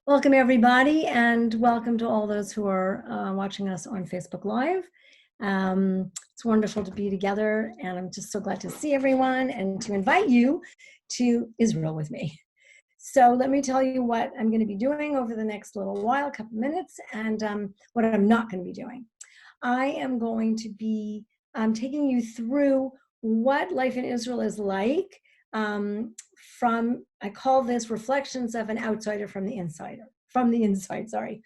Welcome, everybody, and welcome to all those who are watching us on Facebook Live. It's wonderful to be together, and I'm just so glad to see everyone and to invite you to Israel with me. So let me tell you what I'm going to be doing over the next little while, a couple minutes, and what I'm not going to be doing. I am going to be taking you through what life in Israel is like I call this Reflections of an Outsider from the Inside, sorry.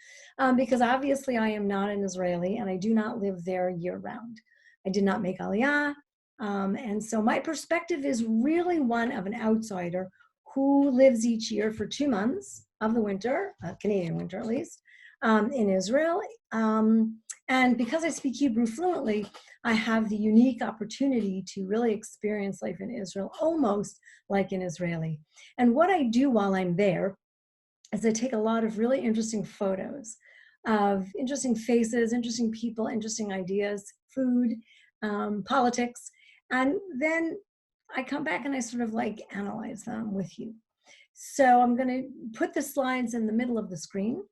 Because obviously I am not an Israeli and I do not live there year round. I did not make Aliyah. And so my perspective is really one of an outsider who lives each year for 2 months of the winter, Canadian winter at least, in Israel. And because I speak Hebrew fluently, I have the unique opportunity to really experience life in Israel almost like an Israeli. And what I do while I'm there is I take a lot of really interesting photos of interesting faces, interesting people, interesting ideas, food, politics. And then I come back and I sort of like analyze them with you. So I'm going to put the slides in the middle of the screen,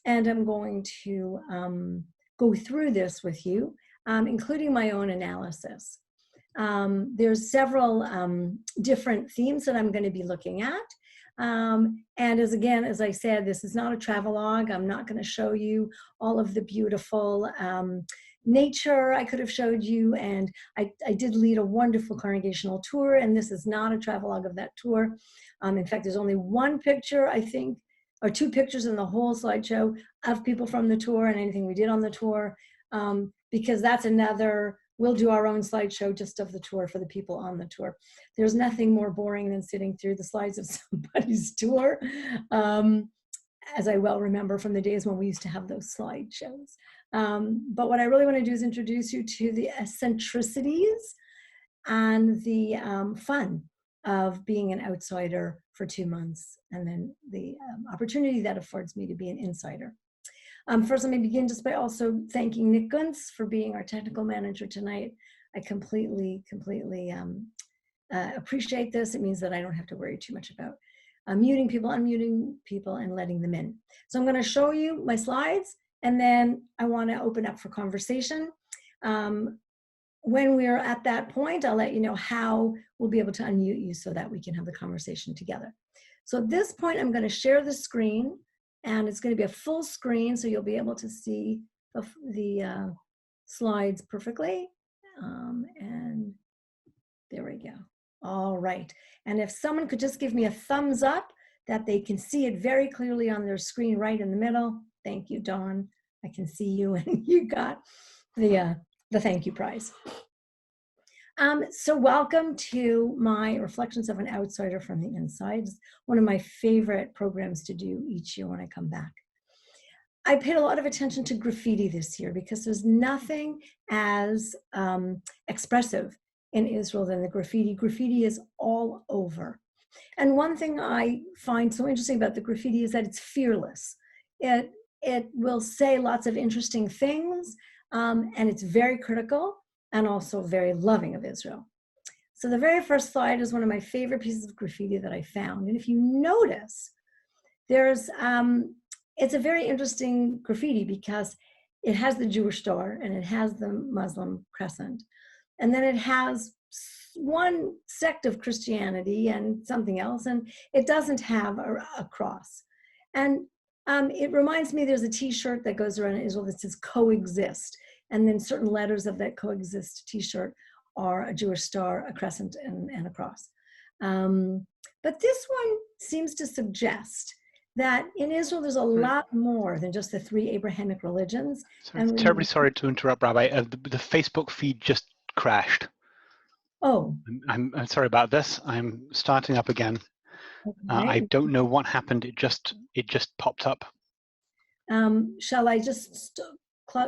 and I'm going to go through this with you, including my own analysis. There's several different themes that I'm going to be looking at. And as I said, this is not a travelogue. I'm not going to show you all of the beautiful nature I could have showed you. And I did lead a wonderful congregational tour, and this is not a travelogue of that tour. In fact, there's only one picture, I think, or 2 pictures in the whole slideshow of people from the tour and anything we did on the tour, because that's another, we'll do our own slideshow just of the tour for the people on the tour. There's nothing more boring than sitting through the slides of somebody's tour, as I well remember from the days when we used to have those slideshows. But what I really want to do is introduce you to the eccentricities and the fun of being an outsider for 2 months, and then the opportunity that affords me to be an insider. First, let me begin just by also thanking Nick Guntz for being our technical manager tonight. I completely appreciate this. It means that I don't have to worry too much about muting people, unmuting people, and letting them in. So I'm going to show you my slides, and then I want to open up for conversation. When we're at that point, I'll let you know how we'll be able to unmute you so that we can have the conversation together. So at this point, I'm going to share the screen, and it's going to be a full screen, so you'll be able to see the slides perfectly. And there we go. All right. And if someone could just give me a thumbs up that they can see it very clearly on their screen right in the middle. Thank you, Dawn. I can see you, and you got the thank you prize. So welcome to my Reflections of an Outsider from the Inside. It's one of my favorite programs to do each year when I come back. I paid a lot of attention to graffiti this year because there's nothing as expressive in Israel than the graffiti. Graffiti is all over. And one thing I find so interesting about the graffiti is that it's fearless. It will say lots of interesting things, and it's very critical and also very loving of Israel. So the very first slide is one of my favorite pieces of graffiti that I found. And if you notice, there's, it's a very interesting graffiti because it has the Jewish star and it has the Muslim crescent. And then it has one sect of Christianity and something else, and it doesn't have a cross. And it reminds me there's a t-shirt that goes around in Israel that says coexist. And then certain letters of that coexist t-shirt are a Jewish star, a crescent, and a cross. But this one seems to suggest that in Israel, there's a lot more than just the 3 Abrahamic religions. I'm terribly sorry to interrupt, Rabbi. The Facebook feed just crashed. Oh. I'm sorry about this. I'm starting up again. Okay. I don't know what happened. It just popped up. Shall I just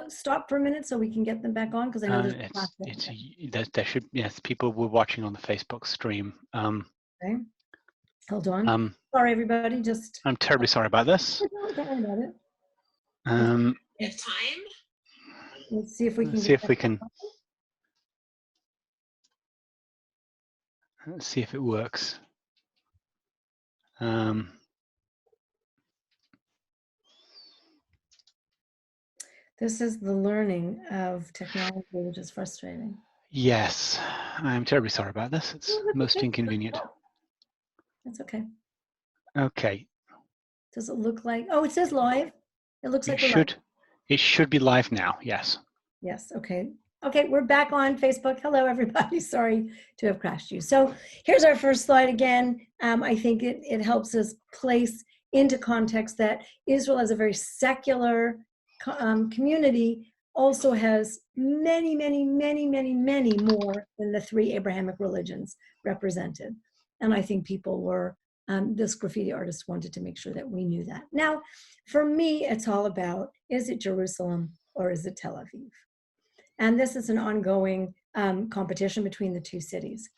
stop for a minute so we can get them back on? Because I know there should, yes, people were watching on the Facebook stream. Okay. Hold on. Sorry, everybody. I'm terribly sorry about this. Don't worry about it. If time. Let's see if we can. Let's see if it works. This is the learning of technology, which is frustrating. Yes, I'm terribly sorry about this. It's No, that's most okay. inconvenient. That's okay. Okay. Does it look like, oh, it says live. It looks like we're live. It should be live now, yes. Yes, okay. Okay, we're back on Facebook. Hello, everybody. Sorry to have crashed you. So here's our first slide again. I think it helps us place into context that Israel as a very secular community also has many, many, many, many, many more than the three Abrahamic religions represented. And I think people were, this graffiti artist wanted to make sure that we knew that. Now, for me, it's all about, is it Jerusalem or is it Tel Aviv? And this is an ongoing competition between the two cities.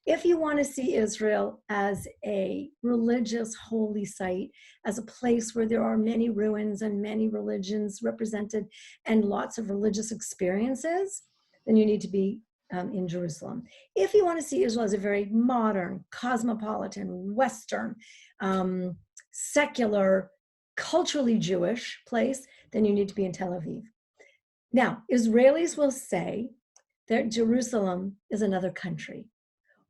If you want to see Israel as a religious holy site, as a place where there are many ruins and many religions represented and lots of religious experiences, then you need to be in Jerusalem. If you want to see Israel as a very modern, cosmopolitan, Western, secular, culturally Jewish place, then you need to be in Tel Aviv. Now, Israelis will say that Jerusalem is another country,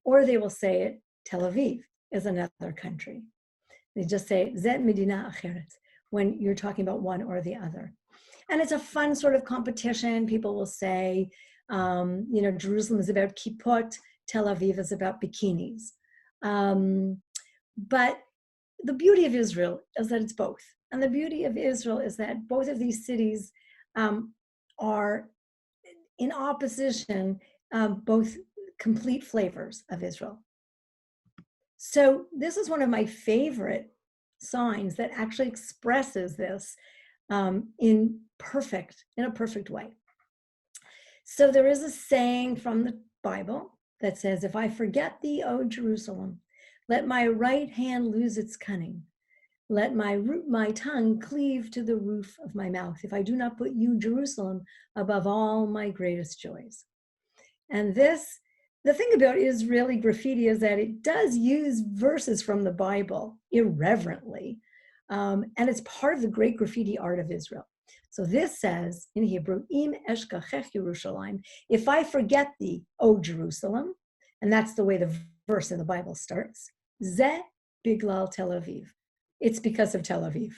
or they will say it, Tel Aviv is another country. They just say, Zet Medina Acheret, when you're talking about one or the other. And it's a fun sort of competition. People will say, Jerusalem is about kippot, Tel Aviv is about bikinis. But the beauty of Israel is that it's both. And the beauty of Israel is that both of these cities are in opposition, both complete flavors of Israel. So this is one of my favorite signs that actually expresses this in a perfect way. So there is a saying from the Bible that says, if I forget thee, O Jerusalem, let my right hand lose its cunning. Let my tongue cleave to the roof of my mouth, if I do not put you, Jerusalem, above all my greatest joys. And the thing about Israeli graffiti is that it does use verses from the Bible irreverently, and it's part of the great graffiti art of Israel. So this says in Hebrew, Im eshkachech Yerushalayim, if I forget thee, O Jerusalem, and that's the way the verse in the Bible starts, Ze biglal Tel Aviv. It's because of Tel Aviv.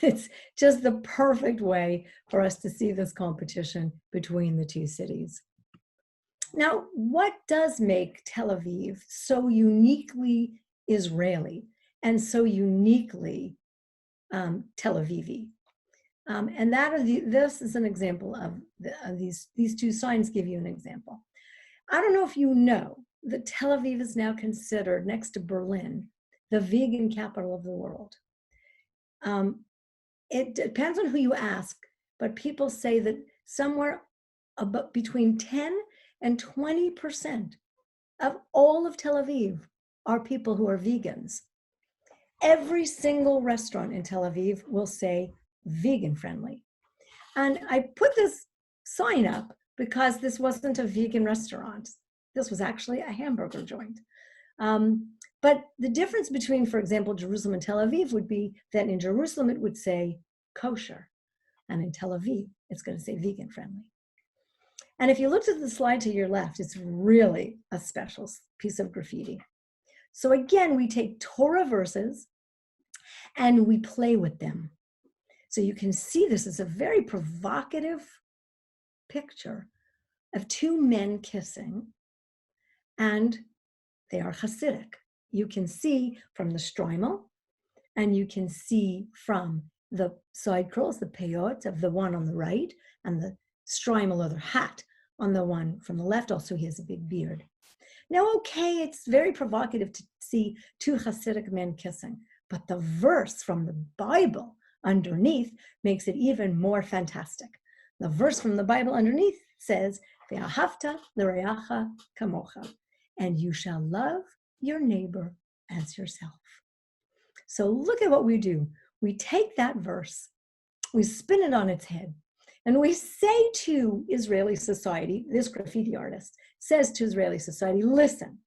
It's just the perfect way for us to see this competition between the two cities. Now, what does make Tel Aviv so uniquely Israeli and so uniquely Tel Avivi? And this is an example of these two signs give you an example. I don't know if you know that Tel Aviv is now considered, next to Berlin, the vegan capital of the world. It depends on who you ask, but people say that somewhere about between 10 and 20% of all of Tel Aviv are people who are vegans. Every single restaurant in Tel Aviv will say vegan friendly. And I put this sign up because this wasn't a vegan restaurant. This was actually a hamburger joint. But the difference between, for example, Jerusalem and Tel Aviv would be that in Jerusalem it would say kosher, and in Tel Aviv it's going to say vegan friendly. And if you looked at the slide to your left, it's really a special piece of graffiti. So again, we take Torah verses and we play with them. So you can see this is a very provocative picture of two men kissing, and they are Hasidic. You can see from the stroimel, and you can see from the side curls, the peyot of the one on the right, and the stroimel or the hat on the one from the left. Also, he has a big beard. Now, okay, it's very provocative to see two Hasidic men kissing, but the verse from the Bible underneath makes it even more fantastic. The verse from the Bible underneath says, "Ve'ahavta l'reacha kamocha," and you shall love your neighbor as yourself. So look at what we do. We take that verse, we spin it on its head, and we say to Israeli society, this graffiti artist says to Israeli society, listen,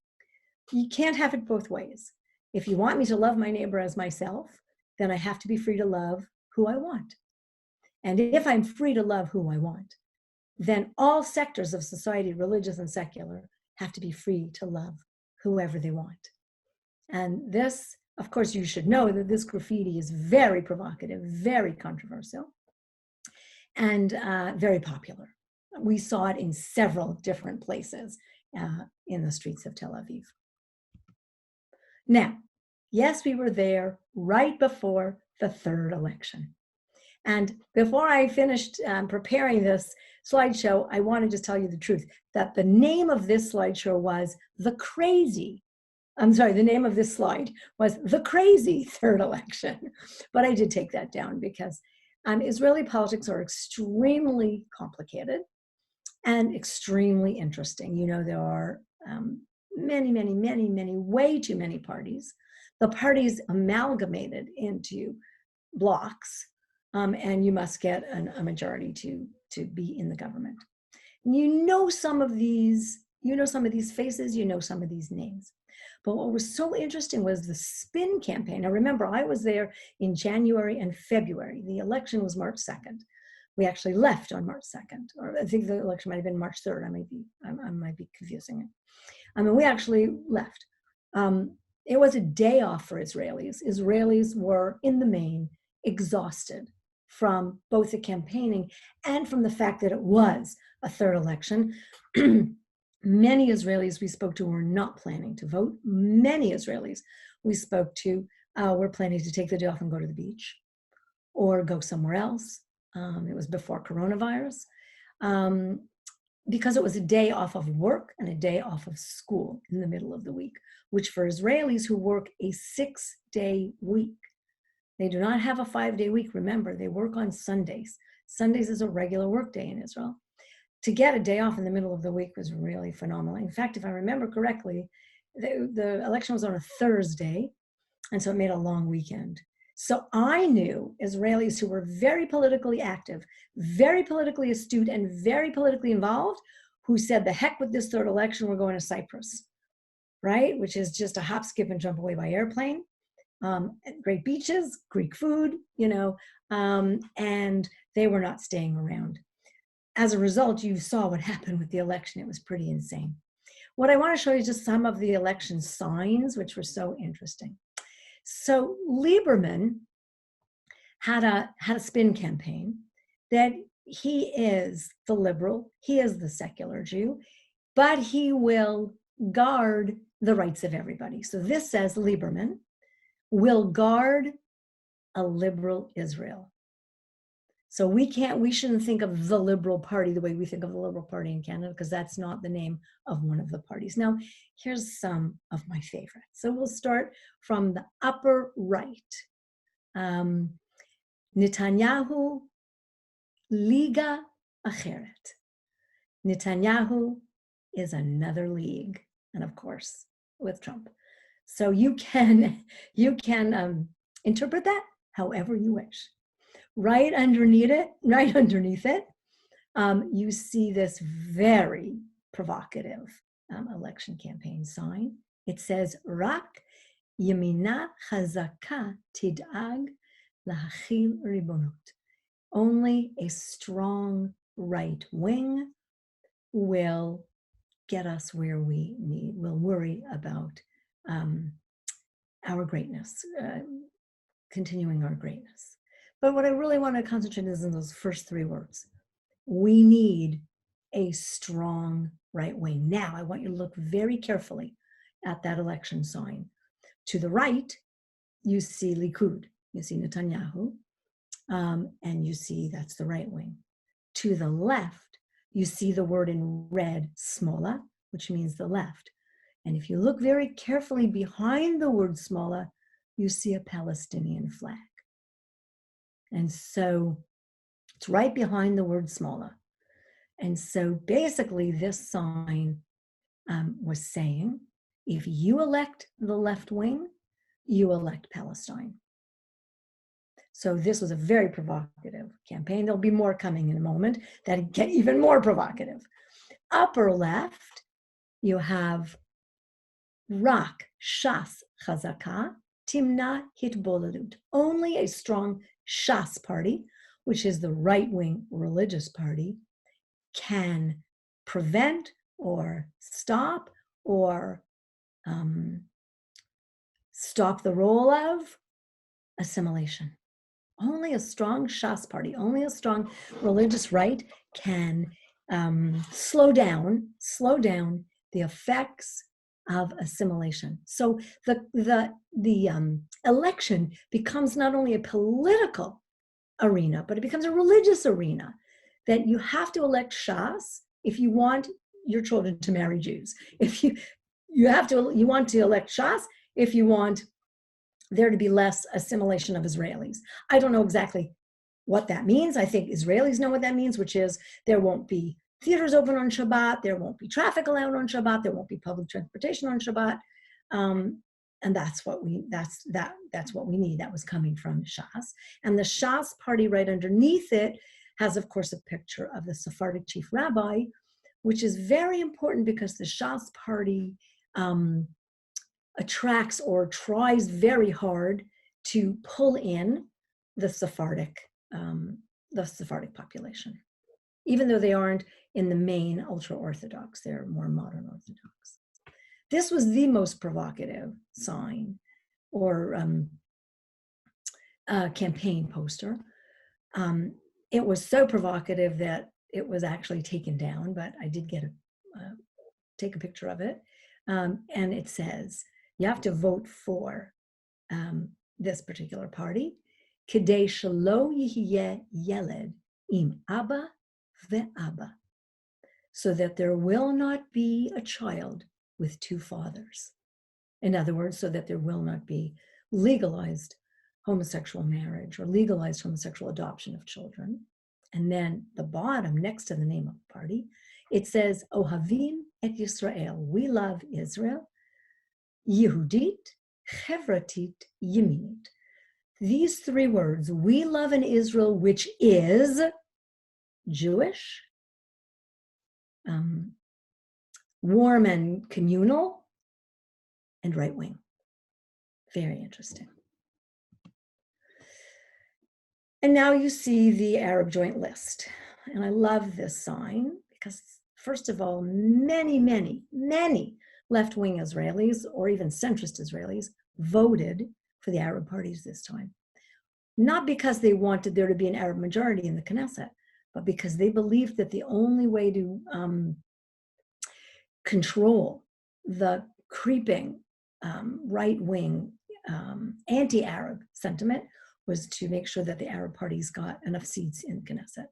you can't have it both ways. If you want me to love my neighbor as myself, then I have to be free to love who I want. And if I'm free to love who I want, then all sectors of society, religious and secular, have to be free to love whoever they want. And this, of course, you should know that this graffiti is very provocative, very controversial, and very popular. We saw it in several different places in the streets of Tel Aviv. Now, yes, we were there right before the third election. And before I finished preparing this slideshow, I want to just tell you the truth, that the name of this slideshow was the name of this slide was the crazy third election. But I did take that down because Israeli politics are extremely complicated and extremely interesting. You know, there are many, way too many parties. The parties amalgamated into blocks, and you must get a majority to be in the government. And you know some of these faces, you know some of these names. But what was so interesting was the spin campaign. Now remember, I was there in January and February. The election was March 2nd. We actually left on March 2nd, or I think the election might have been March 3rd. I might be confusing it. I mean, we actually left. It was a day off for Israelis. Israelis were, in the main, exhausted from both the campaigning and from the fact that it was a third election. Many Israelis we spoke to were not planning to vote. Many Israelis we spoke to were planning to take the day off and go to the beach or go somewhere else. It was before coronavirus, because it was a day off of work and a day off of school in the middle of the week, which for Israelis who work a 6-day week, they do not have a 5-day week. Remember, they work on Sundays. Sundays is a regular work day in Israel. To get a day off in the middle of the week was really phenomenal. In fact, if I remember correctly, the election was on a Thursday, and so it made a long weekend. So I knew Israelis who were very politically active, very politically astute, and very politically involved, who said, the heck with this third election, we're going to Cyprus, right? Which is just a hop, skip, and jump away by airplane. Great beaches, Greek food, you know, and they were not staying around. As a result, you saw what happened with the election. It was pretty insane. What I want to show you is just some of the election signs, which were so interesting. So Lieberman had a spin campaign that he is the liberal, he is the secular Jew, but he will guard the rights of everybody. So this says Lieberman will guard a liberal Israel. So we shouldn't think of the Liberal Party the way we think of the Liberal Party in Canada, because that's not the name of one of the parties. Now, here's some of my favorites. So we'll start from the upper right. Netanyahu, Liga Acheret. Netanyahu is another league, and of course, with Trump. So you can interpret that however you wish. Right underneath it, you see this very provocative election campaign sign. It says, Rak Yemina Chazaka Tid'ag Lahachil Ribonut. Only a strong right wing will get us where we need, will worry about our greatness, continuing our greatness. But what I really want to concentrate is in those first 3 words. We need a strong right wing. Now, I want you to look very carefully at that election sign. To the right, you see Likud, you see Netanyahu, and you see that's the right wing. To the left, you see the word in red, Smola, which means the left. And if you look very carefully behind the word Smola, you see a Palestinian flag. And so it's right behind the word Smola. And so basically this sign was saying, if you elect the left wing, you elect Palestine. So this was a very provocative campaign. There'll be more coming in a moment that get even more provocative. Upper left, you have Rak Shas Chazaka Timna Hitboladut. Only a strong Shas party which is the right-wing religious party, can prevent or stop or stop the roll of assimilation. Only a strong Shas party, only a strong religious right can slow down the effects of assimilation. So the election becomes not only a political arena, but it becomes a religious arena, that you have to elect Shas if you want your children to marry Jews. If you want to elect Shas if you want there to be less assimilation of Israelis. I don't know exactly what that means. I think Israelis know what that means, which is there won't be theaters open on Shabbat, there won't be traffic allowed on Shabbat, there won't be public transportation on Shabbat, and that's what we need. That was coming from Shas, and the Shas party right underneath it has, of course, a picture of the Sephardic chief rabbi, which is very important because the Shas party attracts or tries very hard to pull in the Sephardic population, even though they aren't in the main ultra-Orthodox, they're more modern Orthodox. This was the most provocative sign or campaign poster. It was so provocative that it was actually taken down, but I did get take a picture of it. And it says, you have to vote for this particular party. Kidei shelo yihyeh yeled im abba ve'abba, so that there will not be a child with two fathers. In other words, so that there will not be legalized homosexual marriage or legalized homosexual adoption of children. And then the bottom, next to the name of the party, it says, Ohavim et Yisrael, we love Israel, Yehudit, Chevratit, Yeminit. These three words, we love in Israel, which is Jewish, warm and communal, and right-wing. Very interesting. And now you see the Arab Joint List. And I love this sign because, first of all, many, many, many left-wing Israelis or even centrist Israelis voted for the Arab parties this time. Not because they wanted there to be an Arab majority in the Knesset, but because they believed that the only way to control the creeping right-wing anti-Arab sentiment was to make sure that the Arab parties got enough seats in Knesset.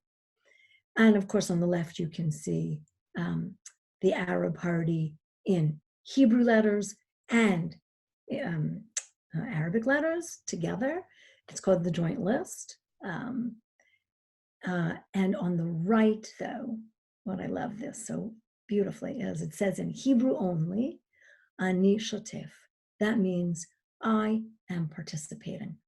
And of course, on the left, you can see the Arab party in Hebrew letters and Arabic letters together. It's called the Joint List. And on the right, though, what I love this so beautifully is it says in Hebrew only, Ani Shotef. That means I am participating.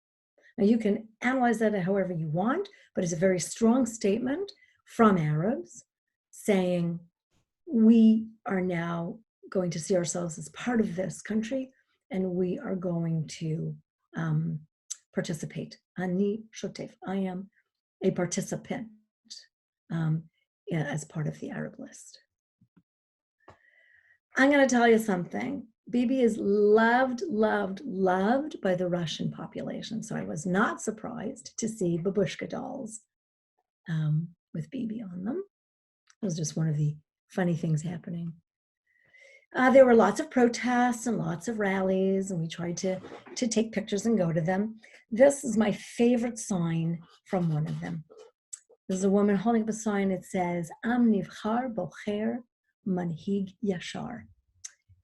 Now you can analyze that however you want, but it's a very strong statement from Arabs saying we are now going to see ourselves as part of this country and we are going to participate. Ani Shotef, I am a participant as part of the Arab list. I'm going to tell you something. Bibi is loved, loved, loved by the Russian population. So I was not surprised to see babushka dolls with Bibi on them. It was just one of the funny things happening. There were lots of protests and lots of rallies, and we tried to take pictures and go to them. This is my favorite sign from one of them. There's a woman holding up a sign that says, Am nivchar bocher manhig yashar.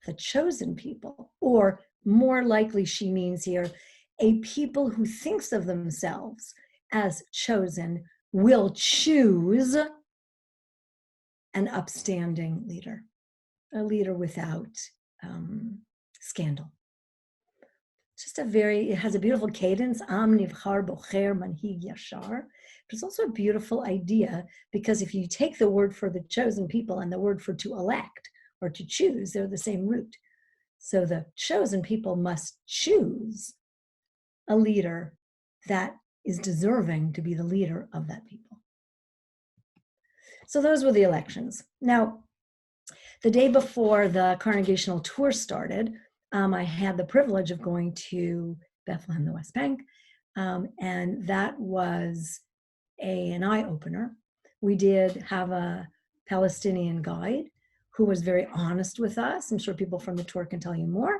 The chosen people, or more likely she means here, a people who thinks of themselves as chosen will choose an upstanding leader, a leader without scandal. Just it has a beautiful cadence, Am nivchar bocher manhig yashar. But it's also a beautiful idea because if you take the word for the chosen people and the word for to elect, or to choose, they're the same root. So the chosen people must choose a leader that is deserving to be the leader of that people. So those were the elections. Now, the day before the congregational tour started, I had the privilege of going to Bethlehem, the West Bank, and that was an eye-opener. We did have a Palestinian guide who was very honest with us. I'm sure people from the tour can tell you more,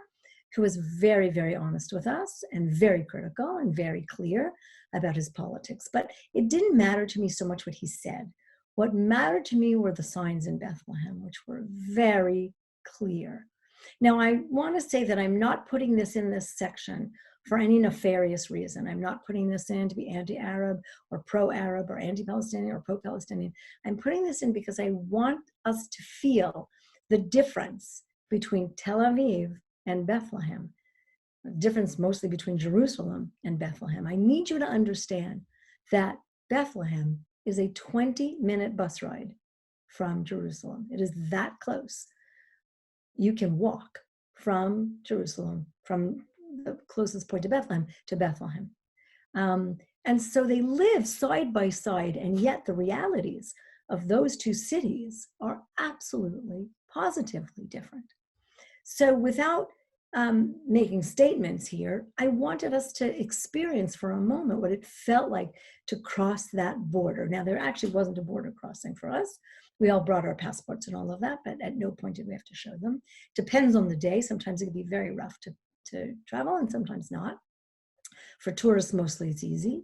who was very, very honest with us and very critical and very clear about his politics. But it didn't matter to me so much what he said. What mattered to me were the signs in Bethlehem, which were very clear. Now, I want to say that I'm not putting this in this section for any nefarious reason. I'm not putting this in to be anti-Arab or pro-Arab or anti-Palestinian or pro-Palestinian. I'm putting this in because I want us to feel the difference between Tel Aviv and Bethlehem, the difference mostly between Jerusalem and Bethlehem. I need you to understand that Bethlehem is a 20-minute bus ride from Jerusalem. It is that close. You can walk from Jerusalem, from the closest point to Bethlehem. And so they live side by side, and yet the realities of those two cities are absolutely, positively different. So without making statements here, I wanted us to experience for a moment what it felt like to cross that border. Now, there actually wasn't a border crossing for us. We all brought our passports and all of that, but at no point did we have to show them. Depends on the day. Sometimes it can be very rough to travel and sometimes not. For tourists, mostly it's easy.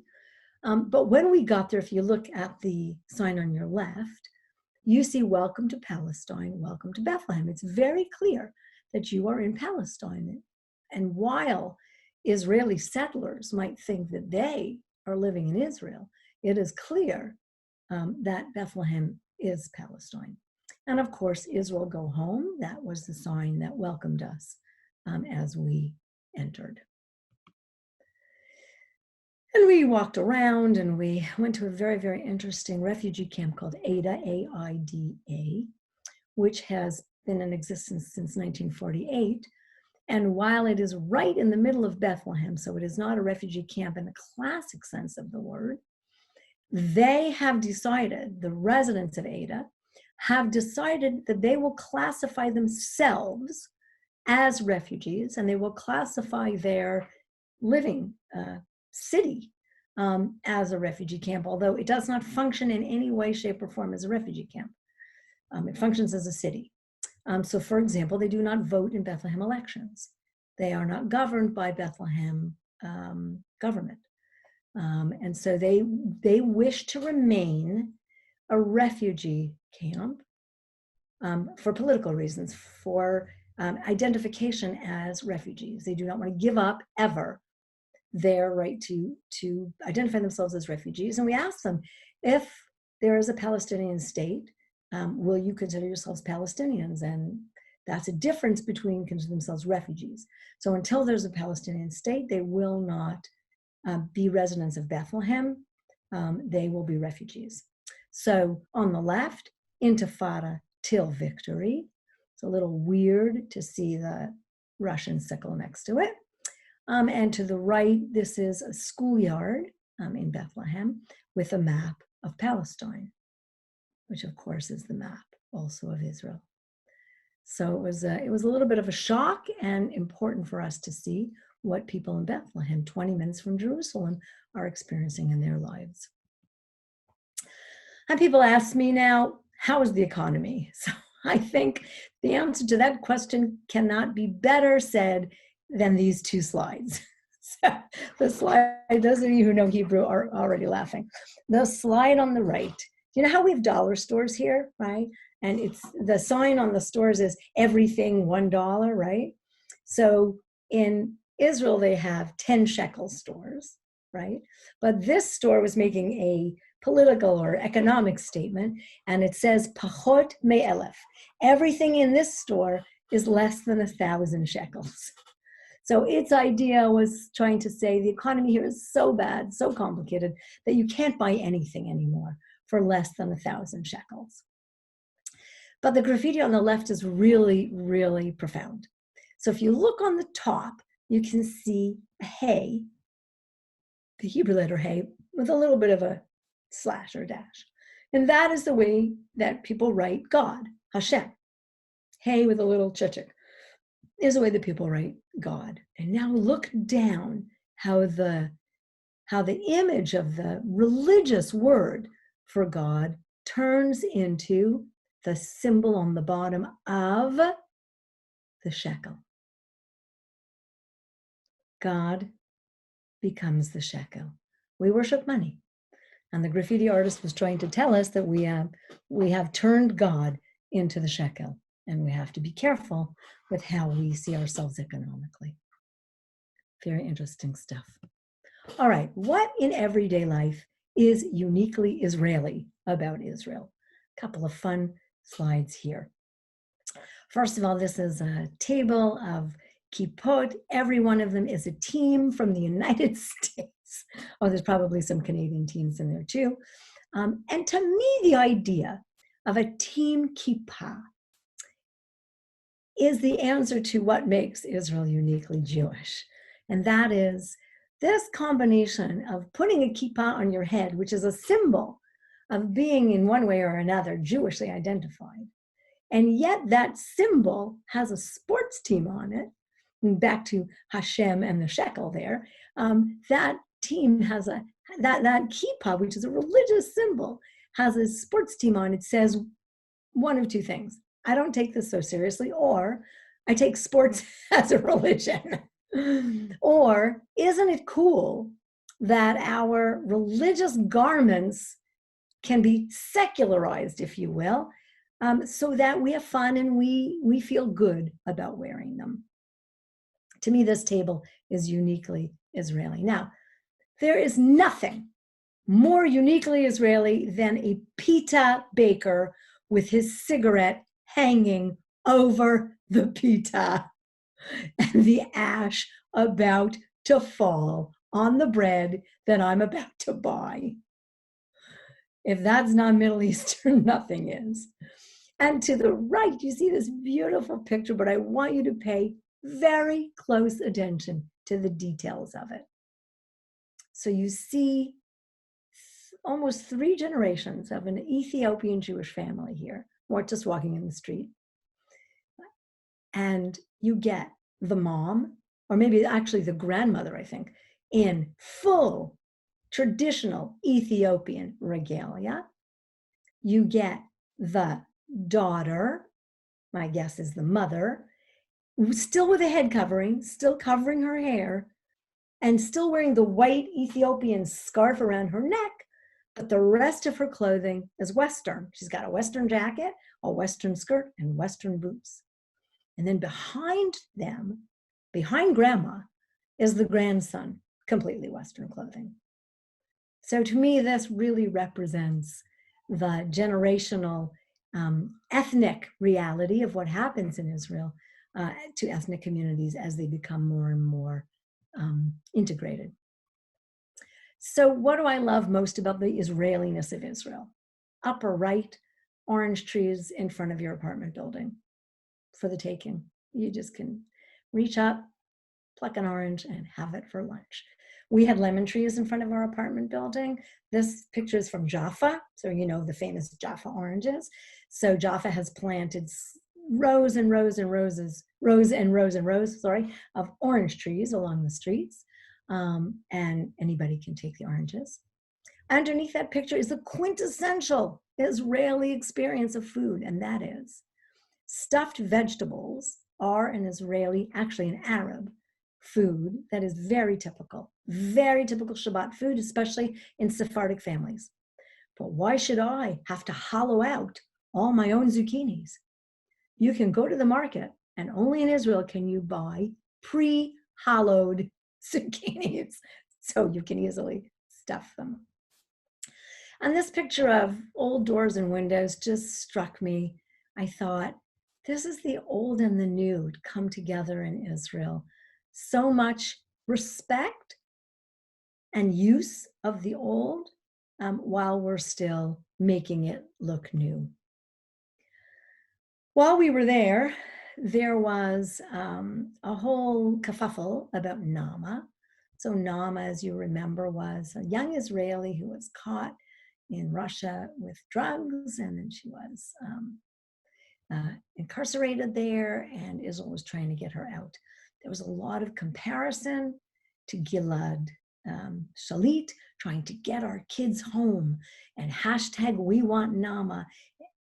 But when we got there, if you look at the sign on your left, you see welcome to Palestine, welcome to Bethlehem. It's very clear that you are in Palestine. And while Israeli settlers might think that they are living in Israel, it is clear that Bethlehem is Palestine. And of course, Israel go home. That was the sign that welcomed us as we entered. And we walked around and we went to a very, very interesting refugee camp called Aida, A-I-D-A, which has been in existence since 1948. And while it is right in the middle of Bethlehem, so it is not a refugee camp in the classic sense of the word, they have decided, the residents of Aida have decided that they will classify themselves as refugees, and they will classify their living city as a refugee camp, although it does not function in any way, shape, or form as a refugee camp. It functions as a city. So for example, they do not vote in Bethlehem elections. They are not governed by Bethlehem government. And so they wish to remain a refugee camp for political reasons, for identification as refugees. They do not want to give up ever their right to identify themselves as refugees. And we asked them, if there is a Palestinian state, will you consider yourselves Palestinians? And that's a difference between considering themselves refugees. So until there's a Palestinian state, they will not be residents of Bethlehem. They will be refugees. So on the left, Intifada till victory. It's a little weird to see the Russian sickle next to it. And to the right, this is a schoolyard in Bethlehem with a map of Palestine, which of course is the map also of Israel. So it was a little bit of a shock and important for us to see what people in Bethlehem, 20 minutes from Jerusalem, are experiencing in their lives. And people ask me now, how is the economy? So I think the answer to that question cannot be better said than these two slides. So the slide, those of you who know Hebrew are already laughing. The slide on the right, you know how we have dollar stores here, right? And it's the sign on the stores is everything $1, right? So in Israel, they have 10 shekel stores, right? But this store was making a political or economic statement, and it says pachot me'elef. Everything in this store is less than 1,000 shekels. So its idea was trying to say the economy here is so bad, so complicated, that you can't buy anything anymore for less than 1,000 shekels. But the graffiti on the left is really, really profound. So if you look on the top, you can see a hay the Hebrew letter Hey with a little bit of a slash or dash. And that is the way that people write God, Hashem. Hey with a little chichik is the way that people write God. And now look down how the image of the religious word for God turns into the symbol on the bottom of the shekel. God becomes the shekel. We worship money. And the graffiti artist was trying to tell us that we have turned God into the shekel. And we have to be careful with how we see ourselves economically. Very interesting stuff. All right, what in everyday life is uniquely Israeli about Israel? A couple of fun slides here. First of all, this is a table of kippot. Every one of them is a team from the United States. Oh, there's probably some Canadian teams in there too. And to me, the idea of a team kippah is the answer to what makes Israel uniquely Jewish. And that is this combination of putting a kippah on your head, which is a symbol of being in one way or another Jewishly identified. And yet that symbol has a sports team on it. And back to Hashem and the shekel there. That team has that kippah, which is a religious symbol, has a sports team on it. Says one of two things. I don't take this so seriously, or I take sports as a religion. Or isn't it cool that our religious garments can be secularized, if you will, so that we have fun and we feel good about wearing them? To me, this table is uniquely Israeli. Now, there is nothing more uniquely Israeli than a pita baker with his cigarette hanging over the pita and the ash about to fall on the bread that I'm about to buy. If that's not Middle Eastern, nothing is. And to the right, you see this beautiful picture, but I want you to pay very close attention to the details of it. So you see almost 3 generations of an Ethiopian Jewish family here, or just walking in the street. And you get the mom, or maybe actually the grandmother, I think, in full traditional Ethiopian regalia. You get the daughter, my guess is the mother, still with a head covering, still covering her hair, and still wearing the white Ethiopian scarf around her neck, but the rest of her clothing is Western. She's got a Western jacket, a Western skirt, and Western boots. And then behind them, behind grandma, is the grandson, completely Western clothing. So to me, this really represents the generational ethnic reality of what happens in Israel to ethnic communities as they become more and more integrated. So what do I love most about the Israeliness of Israel? Upper right, orange trees in front of your apartment building for the taking. You just can reach up, pluck an orange, and have it for lunch. We had lemon trees in front of our apartment building. This picture is from Jaffa, so you know the famous Jaffa oranges. So Jaffa has planted rows and rows and roses, rows and rows and rows, of orange trees along the streets. And anybody can take the oranges. Underneath that picture is the quintessential Israeli experience of food, and that is stuffed vegetables are an Israeli, actually an Arab, food that is very typical Shabbat food, especially in Sephardic families. But why should I have to hollow out all my own zucchinis? You can go to the market, and only in Israel can you buy pre-hollowed zucchinis, so you can easily stuff them. And this picture of old doors and windows just struck me. I thought, this is the old and the new come together in Israel. So much respect and use of the old while we're still making it look new. While we were there, there was a whole kerfuffle about Nama. So Nama, as you remember, was a young Israeli who was caught in Russia with drugs, and then she was incarcerated there, and Israel was trying to get her out. There was a lot of comparison to Gilad Shalit, trying to get our kids home, and hashtag we want Nama.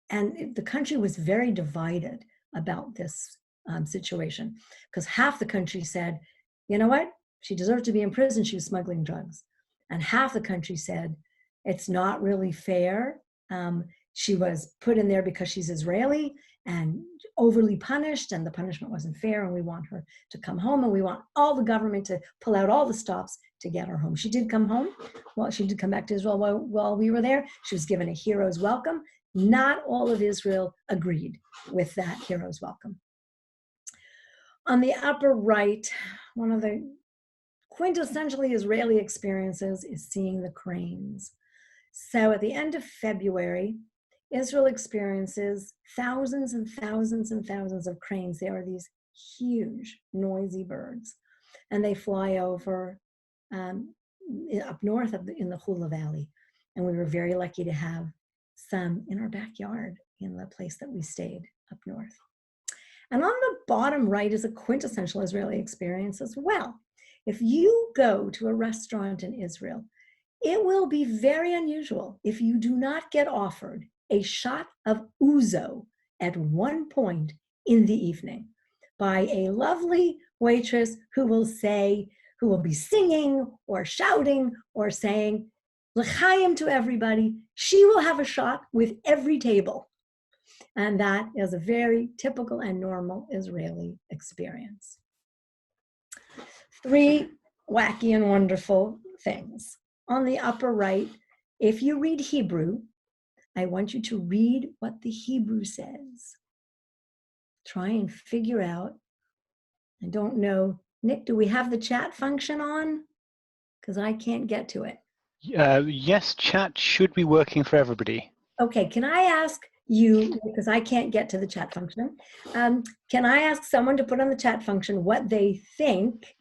And the country was very divided about this situation, because half the country said, you know what, she deserved to be in prison, she was smuggling drugs. And half the country said, it's not really fair. She was put in there because she's Israeli and overly punished, and the punishment wasn't fair, and we want her to come home, and we want all the government to pull out all the stops to get her home. She did come home. Well, she did come back to Israel while we were there. She was given a hero's welcome. Not all of Israel agreed with that hero's welcome. On the upper right, one of the quintessentially Israeli experiences is seeing the cranes. So at the end of February, Israel experiences thousands and thousands and thousands of cranes. There are these huge, noisy birds, and they fly over up north in the Hula Valley. And we were very lucky to have some in our backyard in the place that we stayed up north. And on the bottom right is a quintessential Israeli experience as well. If you go to a restaurant in Israel, it will be very unusual if you do not get offered a shot of ouzo at one point in the evening by a lovely waitress who will be singing or shouting or saying l'chaim to everybody. She will have a shot with every table. And that is a very typical and normal Israeli experience. 3 wacky and wonderful things. On the upper right, if you read Hebrew, I want you to read what the Hebrew says. Try and figure out. I don't know. Nick, do we have the chat function on? Because I can't get to it. Yes, chat should be working for everybody. Okay, can I ask you, because I can't get to the chat function, can I ask someone to put on the chat function what they think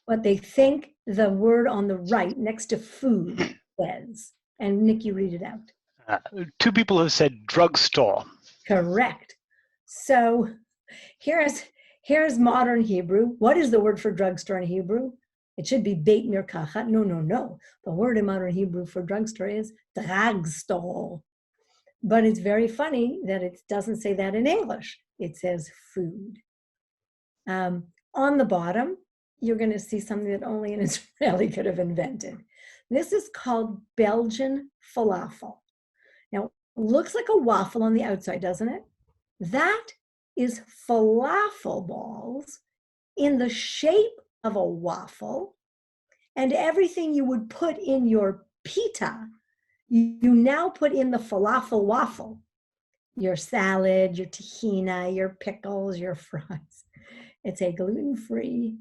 the word on the right next to food says? And Nick, you read it out. 2 people have said drugstore. Correct. So here's modern Hebrew. What is the word for drugstore in Hebrew? It should be Beit Mirkachat. No. The word in modern Hebrew for drugstore is drugstore. But it's very funny that it doesn't say that in English. It says food. On the bottom, you're going to see something that only an Israeli could have invented. This is called Belgian falafel. Now, looks like a waffle on the outside, doesn't it? That is falafel balls in the shape of a waffle, and everything you would put in your pita, you now put in the falafel waffle. Your salad, your tahina, your pickles, your fries. It's a gluten-free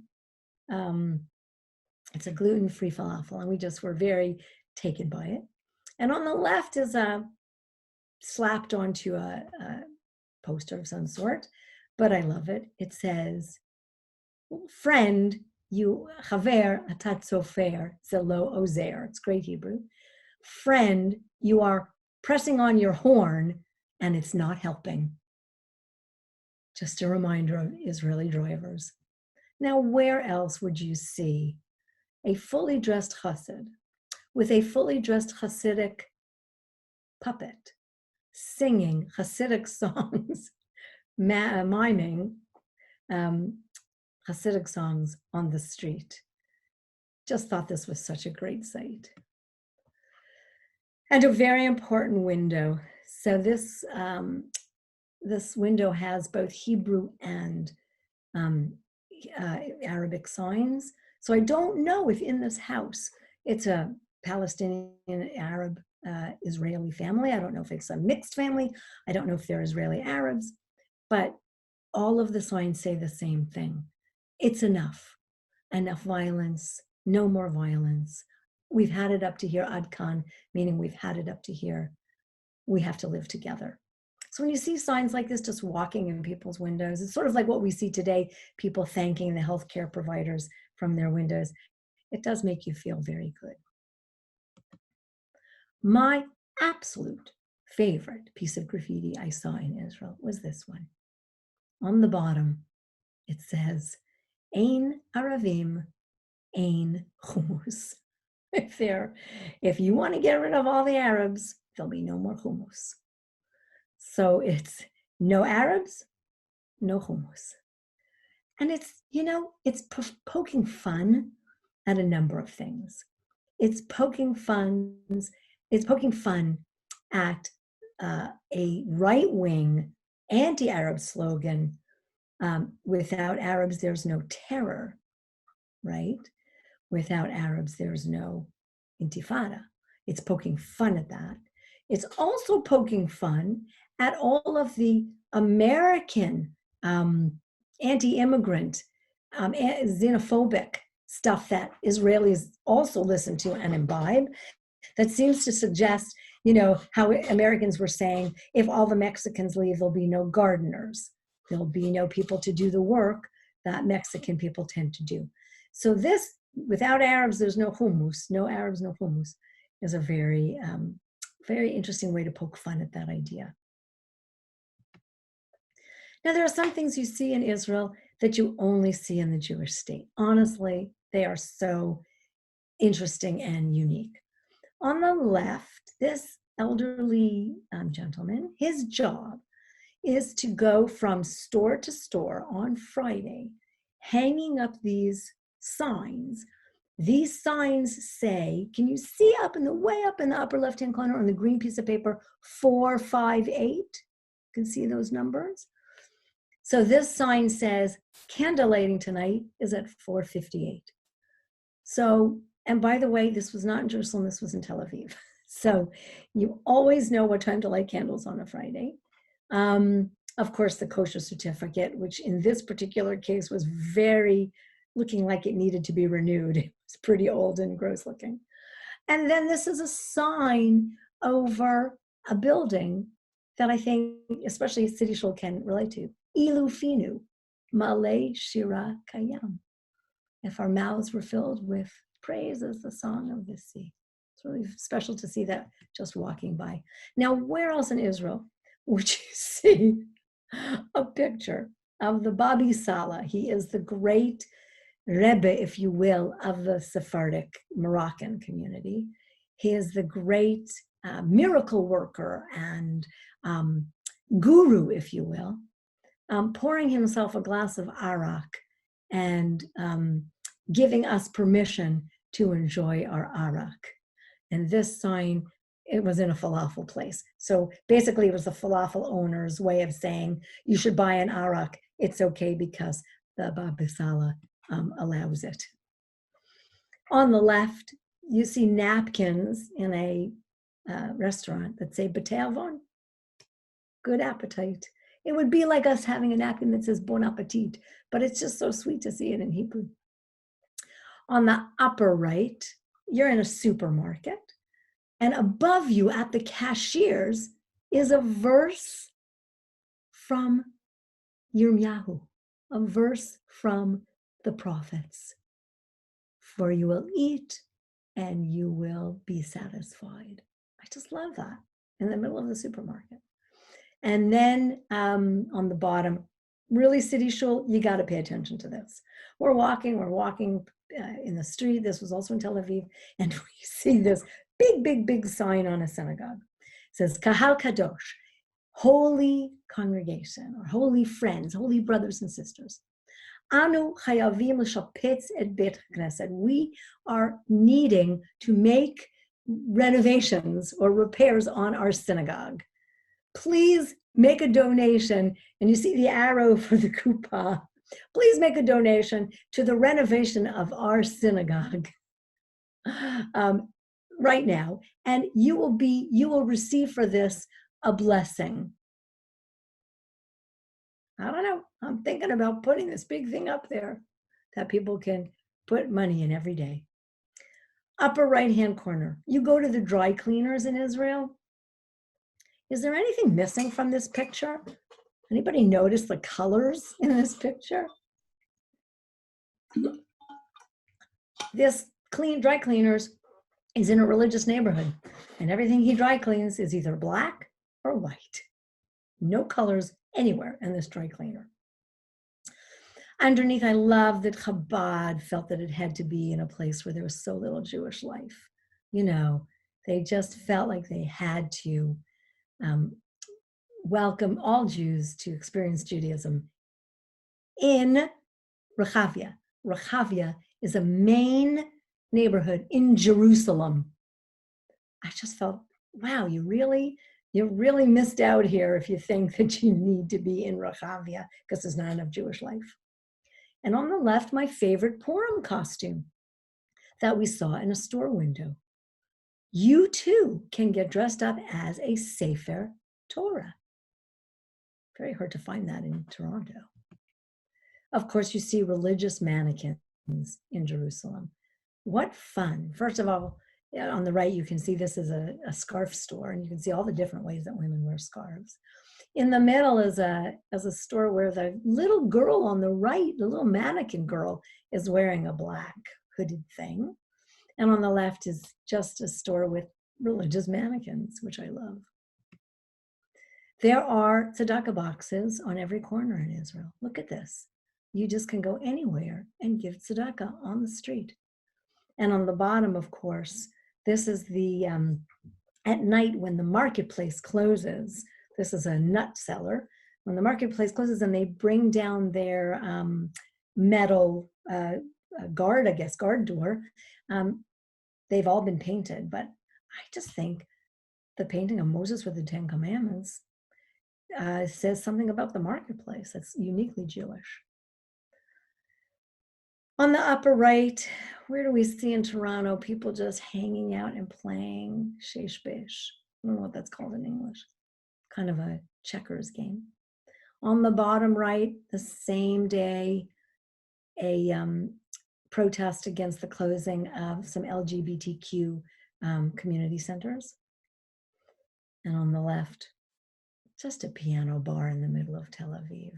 falafel, and we just were very taken by it. And on the left is slapped onto a poster of some sort, but I love it. It says, friend, you chaver atat sofer zelo ozer. It's great Hebrew. Friend, you are pressing on your horn and it's not helping. Just a reminder of Israeli drivers. Now, where else would you see a fully dressed chassid with a fully dressed Hasidic puppet singing Hasidic songs, miming Hasidic songs on the street? Just thought this was such a great sight. And a very important window. So this window has both Hebrew and Arabic signs. So I don't know if in this house it's a Palestinian Arab Israeli family. I don't know if it's a mixed family. I don't know if they're Israeli Arabs, but all of the signs say the same thing. It's enough. Enough violence, no more violence. We've had it up to here, Ad Kan, meaning we've had it up to here. We have to live together. So when you see signs like this just walking in people's windows, it's sort of like what we see today, people thanking the healthcare providers from their windows. it does make you feel very good. My absolute favorite piece of graffiti I saw in Israel was this one. On the bottom, it says, Ein Aravim, Ein Hummus. If you want to get rid of all the Arabs, there'll be no more hummus. So it's no Arabs, no hummus. And it's, it's poking fun at a number of things. It's poking fun at a right-wing anti-Arab slogan, without Arabs, there's no terror, right? Without Arabs, there's no intifada. It's poking fun at that. It's also poking fun at all of the American anti-immigrant, xenophobic stuff that Israelis also listen to and imbibe, that seems to suggest, how Americans were saying, if all the Mexicans leave, there'll be no gardeners. There'll be no people to do the work that Mexican people tend to do. So this, without Arabs, there's no hummus, no Arabs, no hummus, is a very, very interesting way to poke fun at that idea. Now, there are some things you see in Israel that you only see in the Jewish state. Honestly, they are so interesting and unique. On the left, this elderly gentleman, his job is to go from store to store on Friday, hanging up these signs. These signs say, can you see way up in the upper left-hand corner on the green piece of paper, 458? You can see those numbers. So this sign says, candle lighting tonight is at 4:58. So, and by the way, this was not in Jerusalem, this was in Tel Aviv. So you always know what time to light candles on a Friday. Of course, the kosher certificate, which in this particular case was looking like it needed to be renewed. It was pretty old and gross looking. And then this is a sign over a building that I think, especially City Shul can relate to. Ilu finu, malay shira kayam. If our mouths were filled with praise as the song of the sea. It's really special to see that just walking by. Now, where else in Israel would you see a picture of the Babi Saleh? He is the great Rebbe, if you will, of the Sephardic Moroccan community. He is the great miracle worker and guru, if you will, pouring himself a glass of arak and giving us permission to enjoy our arak. And this sign, it was in a falafel place. So basically it was the falafel owner's way of saying, you should buy an arak. It's okay because the Babi Saleh allows it. On the left, you see napkins in a restaurant that say B'tei Avon, good appetite. It would be like us having a napkin that says Bon Appetit, but it's just so sweet to see it in Hebrew. On the upper right, you're in a supermarket, and above you at the cashiers is a verse from Yirmiyahu, a verse from the prophets. For you will eat and you will be satisfied. I just love that in the middle of the supermarket. And then on the bottom, really City Shul, you got to pay attention to this. We're walking in the street. This was also in Tel Aviv. And we see this big sign on a synagogue. It says, Kahal Kadosh, holy congregation, or holy friends, holy brothers and sisters. Anu chayavim l'shapetz et bet knesset. We are needing to make renovations or repairs on our synagogue. Please make a donation, and you see the arrow for the kuppah. Please make a donation to the renovation of our synagogue right now, and you will receive for this a blessing. I don't know. I'm thinking about putting this big thing up there that people can put money in every day. Upper right-hand corner, you go to the dry cleaners in Israel. Is there anything missing from this picture? Anybody notice the colors in this picture? This dry cleaners is in a religious neighborhood, and everything he dry cleans is either black or white. No colors anywhere in this dry cleaner. Underneath, I love that Chabad felt that it had to be in a place where there was so little Jewish life. You know, they just felt like they had to welcome all Jews to experience Judaism in Rechavia. Rechavia is a main neighborhood in Jerusalem. I just felt, wow, you really missed out here if you think that you need to be in Rechavia because there's not enough Jewish life. And on the left, my favorite Purim costume that we saw in a store window. You too can get dressed up as a Sefer Torah. Very hard to find that in Toronto. Of course, you see religious mannequins in Jerusalem. What fun. First of all, on the right, you can see this is a scarf store, and you can see all the different ways that women wear scarves. In the middle is a store where the little girl on the right, the little mannequin girl, is wearing a black hooded thing. And on the left is just a store with religious mannequins, which I love. There are tzedakah boxes on every corner in Israel. Look at this. You just can go anywhere and give tzedakah on the street. And on the bottom, of course, this is the, at night when the marketplace closes, this is a nut seller. When the marketplace closes and they bring down their metal guard door, they've all been painted. But I just think the painting of Moses with the Ten Commandments says something about the marketplace that's uniquely Jewish. On the upper right, where do we see in Toronto people just hanging out and playing shesh besh? I don't know what that's called in English. Kind of a checkers game. On the bottom right, the same day, a protest against the closing of some LGBTQ community centers. And on the left, just a piano bar in the middle of Tel Aviv.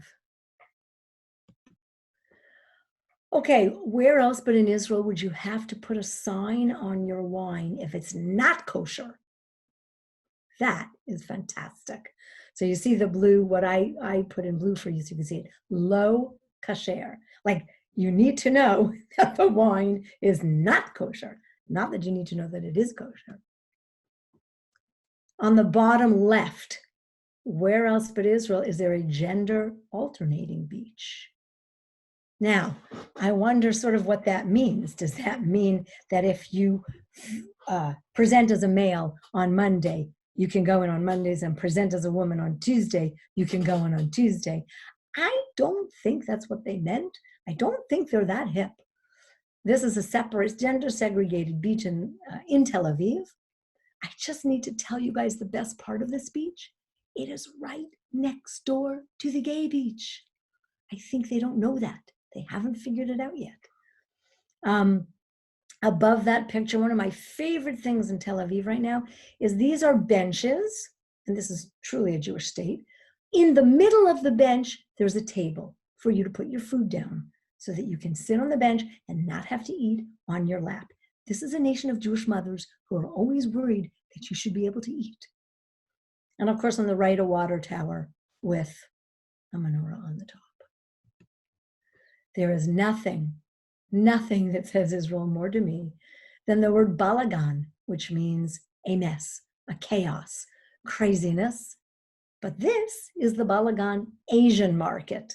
Okay, where else but in Israel would you have to put a sign on your wine if it's not kosher? That is fantastic. So you see the blue, what I put in blue for you so you can see it, low kasher. Like you need to know that the wine is not kosher, not that you need to know that it is kosher. On the bottom left, where else but Israel is there a gender alternating beach? Now, I wonder sort of what that means. Does that mean that if you present as a male on Monday, you can go in on Mondays, and present as a woman on Tuesday, you can go in on Tuesday? I don't think that's what they meant. I don't think they're that hip. This is a separate, gender segregated beach in Tel Aviv. I just need to tell you guys the best part of this beach. It is right next door to the gay beach. I think they don't know that. They haven't figured it out yet. Above that picture, one of my favorite things in Tel Aviv right now is these are benches, and this is truly a Jewish state. In the middle of the bench, there's a table for you to put your food down so that you can sit on the bench and not have to eat on your lap. This is a nation of Jewish mothers who are always worried that you should be able to eat. And of course, on the right, a water tower with a menorah on the top. There is nothing that says Israel more to me than the word balagan, which means a mess, a chaos, craziness. But this is the balagan Asian market,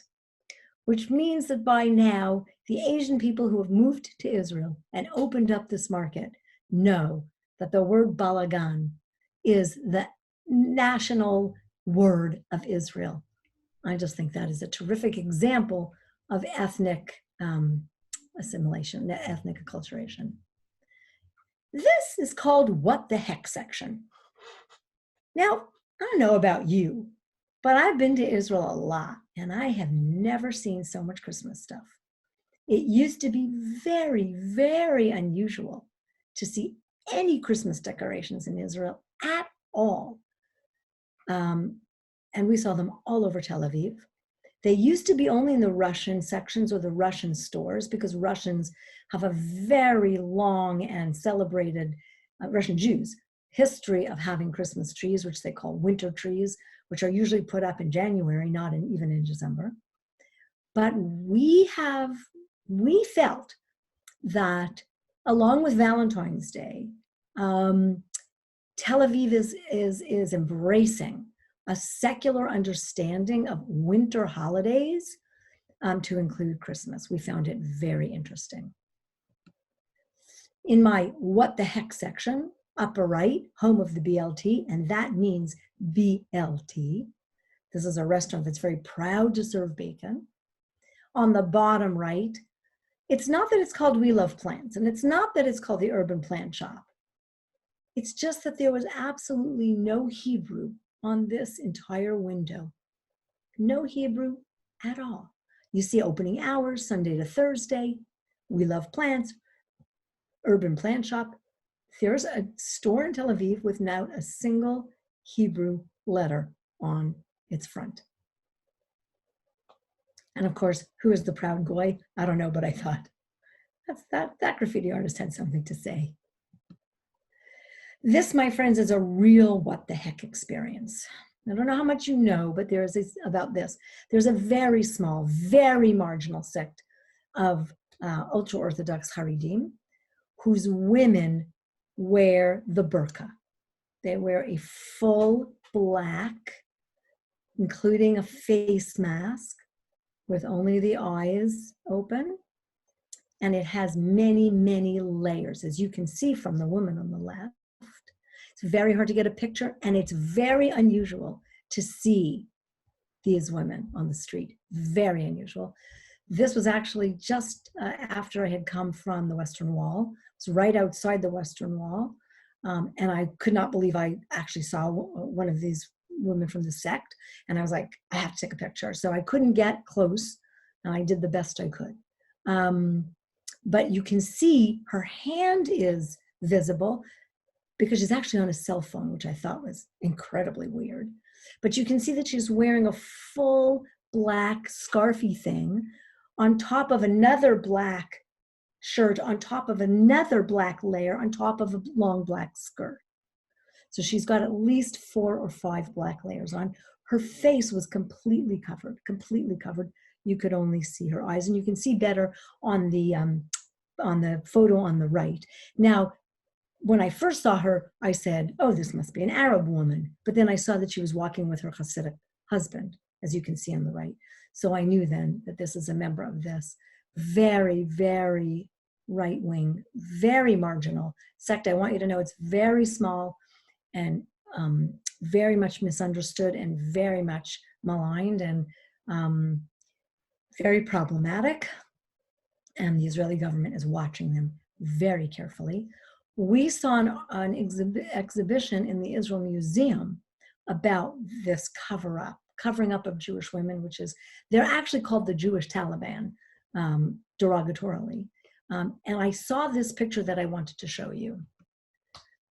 which means that by now, the Asian people who have moved to Israel and opened up this market know that the word balagan is the national word of Israel. I just think that is a terrific example of ethnic assimilation, ethnic acculturation. This is called What the Heck section. Now, I don't know about you, but I've been to Israel a lot, and I have never seen so much Christmas stuff. It used to be very, very unusual to see any Christmas decorations in Israel at all. And we saw them all over Tel Aviv. They used to be only in the Russian sections or the Russian stores, because Russians have a very long and celebrated, Russian Jews, history of having Christmas trees, which they call winter trees, which are usually put up in January, not even in December. But we felt that along with Valentine's Day, Tel Aviv is embracing a secular understanding of winter holidays to include Christmas. We found it very interesting. In my what the heck section, upper right, home of the BLT, and that means BLT. This is a restaurant that's very proud to serve bacon. On the bottom right, it's not that it's called We Love Plants, and it's not that it's called the Urban Plant Shop. It's just that there was absolutely no Hebrew on this entire window. No Hebrew at all. You see opening hours, Sunday to Thursday, We Love Plants, Urban Plant Shop. There's a store in Tel Aviv without a single Hebrew letter on its front. And of course, who is the proud goy? I don't know, but I thought that graffiti artist had something to say. This, my friends, is a real what the heck experience. I don't know how much you know, but there's about this. There's a very small, very marginal sect of ultra-Orthodox Haredim whose women wear the burqa. They wear a full black, including a face mask with only the eyes open. And it has many, many layers, as you can see from the woman on the left. It's very hard to get a picture, and it's very unusual to see these women on the street. Very unusual. This was actually just after I had come from the Western Wall. It's right outside the Western Wall. And I could not believe I actually saw one of these women from the sect. And I was like, I have to take a picture. So I couldn't get close, and I did the best I could. But you can see her hand is visible because she's actually on a cell phone, which I thought was incredibly weird. But you can see that she's wearing a full black scarfy thing on top of another black shirt, on top of another black layer, on top of a long black skirt. So she's got at least 4 or 5 black layers on. Her face was completely covered, completely covered. You could only see her eyes, and you can see better on the photo on the right. Now, when I first saw her, I said, oh, this must be an Arab woman. But then I saw that she was walking with her Hasidic husband, as you can see on the right. So I knew then that this is a member of this very, very right-wing, very marginal sect. I want you to know it's very small and very much misunderstood and very much maligned and very problematic. And the Israeli government is watching them very carefully. We saw an exhibition in the Israel Museum about this covering up of Jewish women, which is, they're actually called the Jewish Taliban, derogatorily. And I saw this picture that I wanted to show you.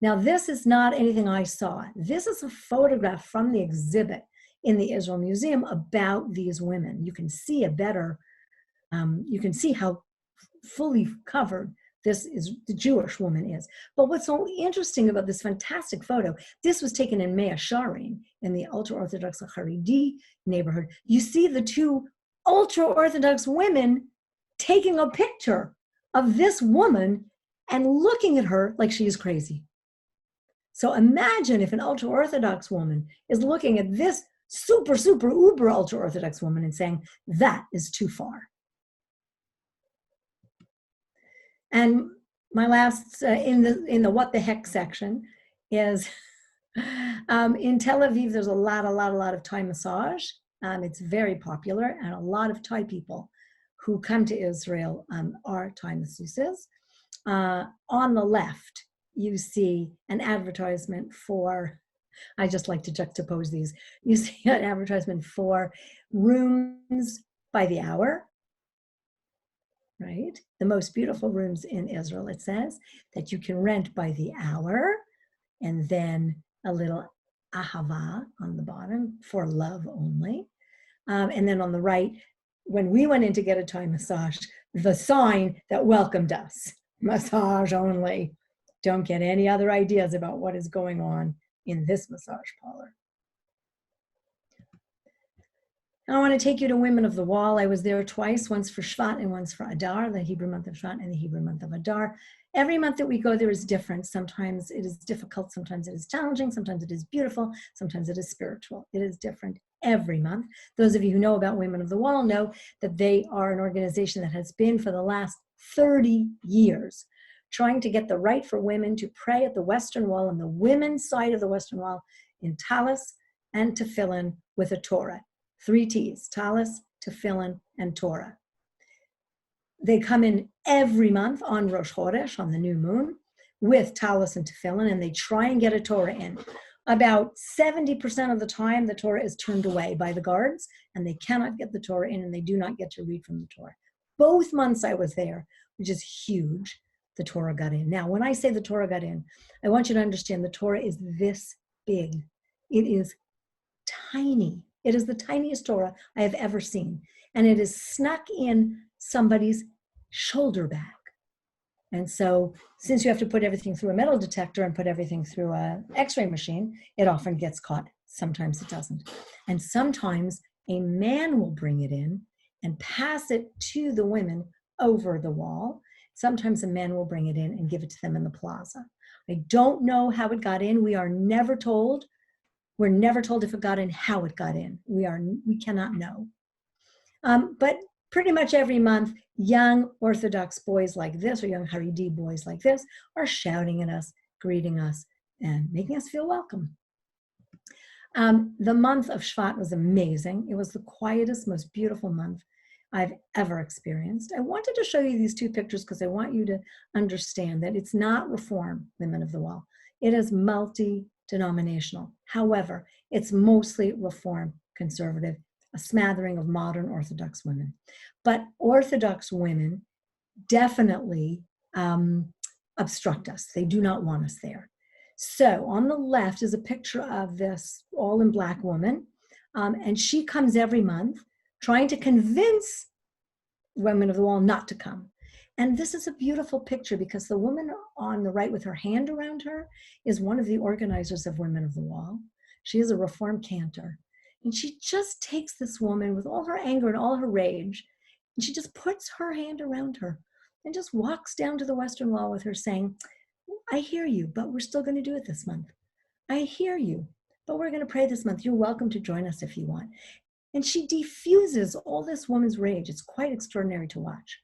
Now, this is not anything I saw. This is a photograph from the exhibit in the Israel Museum about these women. You can see you can see how fully covered the Jewish woman is. But what's so interesting about this fantastic photo, this was taken in Mea Shearim, in the ultra-Orthodox Haredi neighborhood. You see the 2 ultra-Orthodox women taking a picture of this woman and looking at her like she is crazy. So imagine if an ultra-Orthodox woman is looking at this super, super, uber ultra-Orthodox woman and saying, that is too far. And my last, in the what the heck section is, in Tel Aviv, there's a lot of Thai massage. It's very popular, and a lot of Thai people who come to Israel are Thai masseuses. On the left, you see an advertisement for, I just like to juxtapose these. You see an advertisement for rooms by the hour, right? The most beautiful rooms in Israel, it says, that you can rent by the hour, and then a little ahava on the bottom for love only. And then on the right, when we went in to get a Thai massage, the sign that welcomed us, massage only. Don't get any other ideas about what is going on in this massage parlor. I want to take you to Women of the Wall. I was there twice, once for Shvat and once for Adar, the Hebrew month of Shvat and the Hebrew month of Adar. Every month that we go there is different. Sometimes it is difficult, sometimes it is challenging, sometimes it is beautiful, sometimes it is spiritual. It is different every month. Those of you who know about Women of the Wall know that they are an organization that has been for the last 30 years trying to get the right for women to pray at the Western Wall, on the women's side of the Western Wall, in talis and tefillin with a Torah. 3 T's, talis, tefillin, and Torah. They come in every month on Rosh Chodesh, on the new moon, with talis and tefillin, and they try and get a Torah in. About 70% of the time, the Torah is turned away by the guards, and they cannot get the Torah in, and they do not get to read from the Torah. Both months I was there, which is huge, the Torah got in. Now, when I say the Torah got in, I want you to understand the Torah is this big. It is tiny. It is the tiniest Torah I have ever seen. And it is snuck in somebody's shoulder bag. And so since you have to put everything through a metal detector and put everything through an X-ray machine, it often gets caught. Sometimes it doesn't. And sometimes a man will bring it in and pass it to the women over the wall. Sometimes a man will bring it in and give it to them in the plaza. I don't know how it got in. We are never told. We're never told if it got in, how it got in. We cannot know. But pretty much every month, young Orthodox boys like this, or young Haredi boys like this, are shouting at us, greeting us, and making us feel welcome. The month of Shvat was amazing. It was the quietest, most beautiful month I've ever experienced. I wanted to show you these 2 pictures because I want you to understand that it's not Reform, Women of the Wall. It is multi-denominational. However, it's mostly Reform, conservative, a smattering of modern Orthodox women. But Orthodox women definitely obstruct us. They do not want us there. So on the left is a picture of this all in black woman, and she comes every month trying to convince Women of the Wall not to come. And this is a beautiful picture because the woman on the right with her hand around her is one of the organizers of Women of the Wall. She is a Reform cantor. And she just takes this woman with all her anger and all her rage, and she just puts her hand around her and just walks down to the Western Wall with her saying, I hear you, but we're still going to do it this month. I hear you, but we're going to pray this month. You're welcome to join us if you want. And she diffuses all this woman's rage. It's quite extraordinary to watch.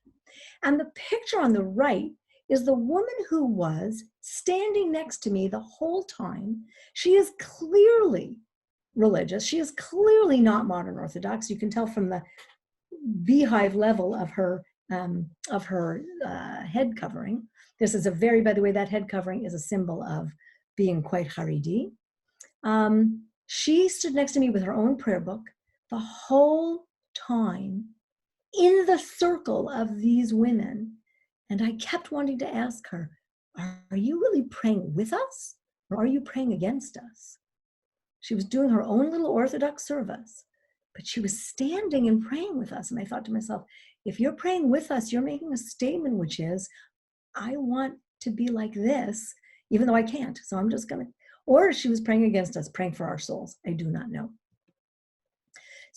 And the picture on the right is the woman who was standing next to me the whole time. She is clearly religious. She is clearly not modern Orthodox. You can tell from the beehive level of her head covering. This is by the way, that head covering is a symbol of being quite Haredi. She stood next to me with her own prayer book the whole time in the circle of these women. And I kept wanting to ask her, are you really praying with us or are you praying against us? She was doing her own little Orthodox service, but she was standing and praying with us. And I thought to myself, if you're praying with us, you're making a statement, which is, I want to be like this, even though I can't. So I'm just going to, or she was praying against us, praying for our souls. I do not know.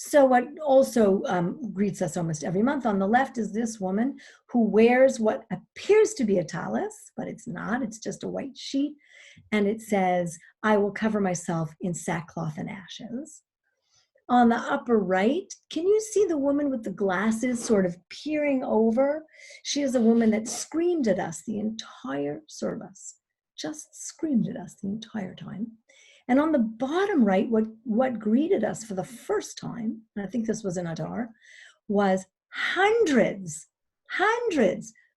So what also greets us almost every month on the left is this woman who wears what appears to be a talis, but it's not. It's just a white sheet. And it says, I will cover myself in sackcloth and ashes. On the upper right, can you see the woman with the glasses sort of peering over? She is a woman that screamed at us the entire service, just screamed at us the entire time. And on the bottom right, what greeted us for the first time, and I think this was in Adar, was hundreds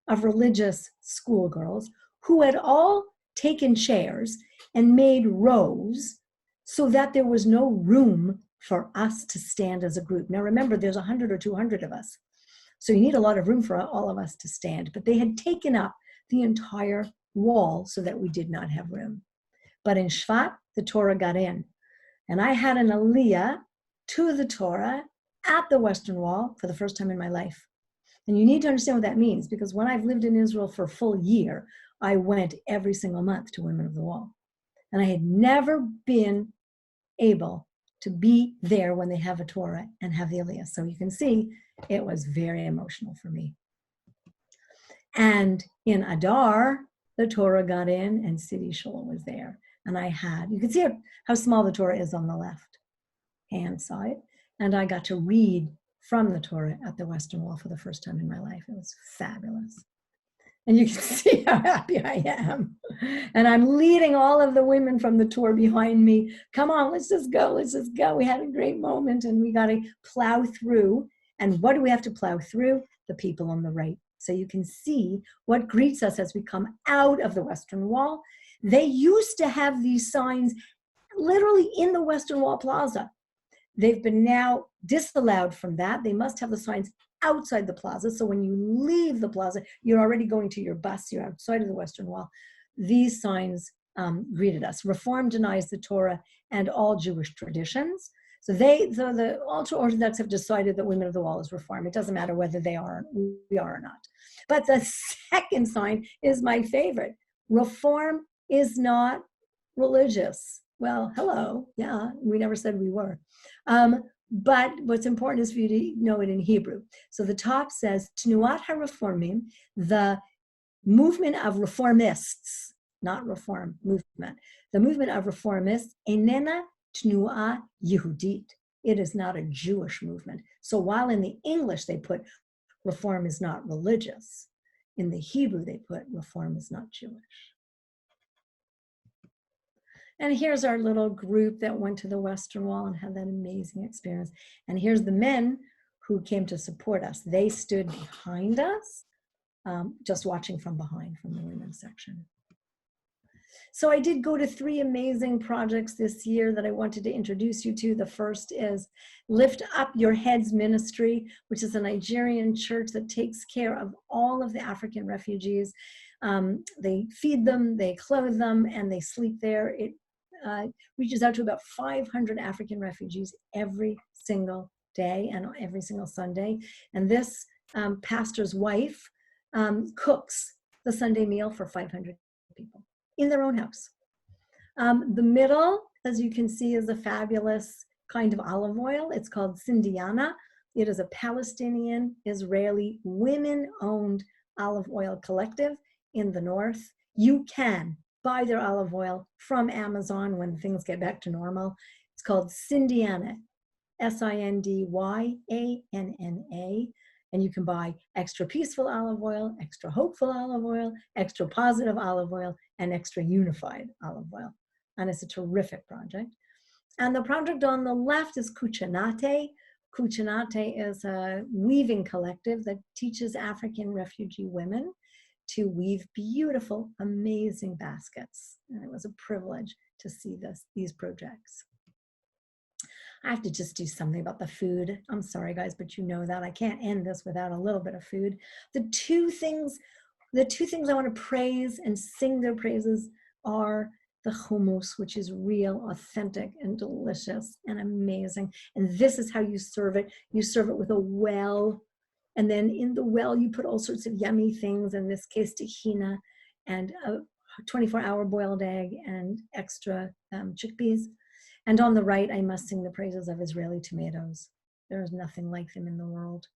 of religious schoolgirls who had all taken chairs and made rows so that there was no room for us to stand as a group. Now remember, there's 100 or 200 of us. So you need a lot of room for all of us to stand. But they had taken up the entire wall so that we did not have room. But in Shvat, the Torah got in. And I had an aliyah to the Torah at the Western Wall for the first time in my life. And you need to understand what that means, because when I've lived in Israel for a full year, I went every single month to Women of the Wall. And I had never been able to be there when they have a Torah and have the Aliyah. So you can see it was very emotional for me. And in Adar, the Torah got in and Sidi Shul was there. And you can see how small the Torah is on the left hand side. And I got to read from the Torah at the Western Wall for the first time in my life. It was fabulous. And you can see how happy I am. And I'm leading all of the women from the tour behind me. Come on, let's just go, let's just go. We had a great moment and we got to plow through. And what do we have to plow through? The people on the right. So you can see what greets us as we come out of the Western Wall. They used to have these signs literally in the Western Wall Plaza. They've been now disallowed from that. They must have the signs outside the plaza. So when you leave the plaza, you're already going to your bus, you're outside of the Western Wall. These signs greeted us. Reform denies the Torah and all Jewish traditions. So the ultra-Orthodox have decided that Women of the Wall is Reform. It doesn't matter whether we are or not. But the second sign is my favorite. Reform is not religious. Well, hello, yeah, we never said we were. But what's important is for you to know it in Hebrew. So the top says, Tnuat HaReformim, the movement of reformists, not reform movement. The movement of reformists, Enena Tnu'a Yehudit. It is not a Jewish movement. So while in the English they put reform is not religious, in the Hebrew they put reform is not Jewish. And here's our little group that went to the Western Wall and had that amazing experience. And here's the men who came to support us. They stood behind us, just watching from behind from the women's section. So I did go to 3 amazing projects this year that I wanted to introduce you to. The first is Lift Up Your Heads Ministry, which is a Nigerian church that takes care of all of the African refugees. They feed them, they clothe them, and they sleep there. It reaches out to about 500 African refugees every single day and every single Sunday. And this pastor's wife cooks the Sunday meal for 500 people in their own house. The middle, as you can see, is a fabulous kind of olive oil. It's called Sindiana. It is a Palestinian, Israeli, women-owned olive oil collective in the north. You can buy their olive oil from Amazon when things get back to normal. It's called Sindiana, Sindyana. And you can buy extra peaceful olive oil, extra hopeful olive oil, extra positive olive oil, and extra unified olive oil. And it's a terrific project. And the project on the left is Kuchinate. Kuchinate is a weaving collective that teaches African refugee women to weave beautiful, amazing baskets. And it was a privilege to see these projects. I have to just do something about the food. I'm sorry, guys, but you know that I can't end this without a little bit of food. The two things I want to praise and sing their praises are the hummus, which is real, authentic, and delicious and amazing. And this is how you serve it. You serve it with a well, and then in the well, you put all sorts of yummy things, in this case, tahina, and a 24-hour boiled egg, and extra chickpeas. And on the right, I must sing the praises of Israeli tomatoes. There is nothing like them in the world.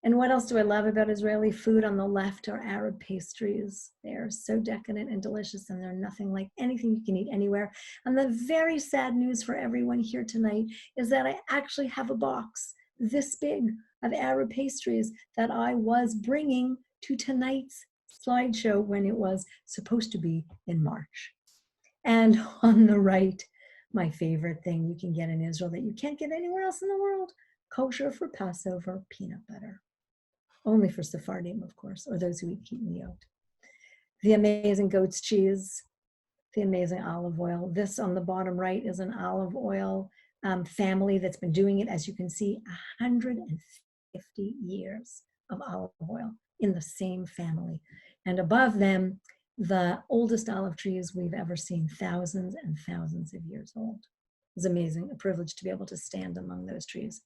And what else do I love about Israeli food? On the left are Arab pastries. They are so decadent and delicious, and they're nothing like anything you can eat anywhere. And the very sad news for everyone here tonight is that I actually have a box this big of Arab pastries that I was bringing to tonight's slideshow when it was supposed to be in March. And on the right, my favorite thing you can get in Israel that you can't get anywhere else in the world, kosher for Passover peanut butter. Only for Sephardim, of course, or those who eat ketan yogurt. The amazing goat's cheese, the amazing olive oil. This on the bottom right is an olive oil family that's been doing it, as you can see, 150 years of olive oil in the same family. And above them, the oldest olive trees we've ever seen, thousands and thousands of years old. It was amazing, a privilege to be able to stand among those trees.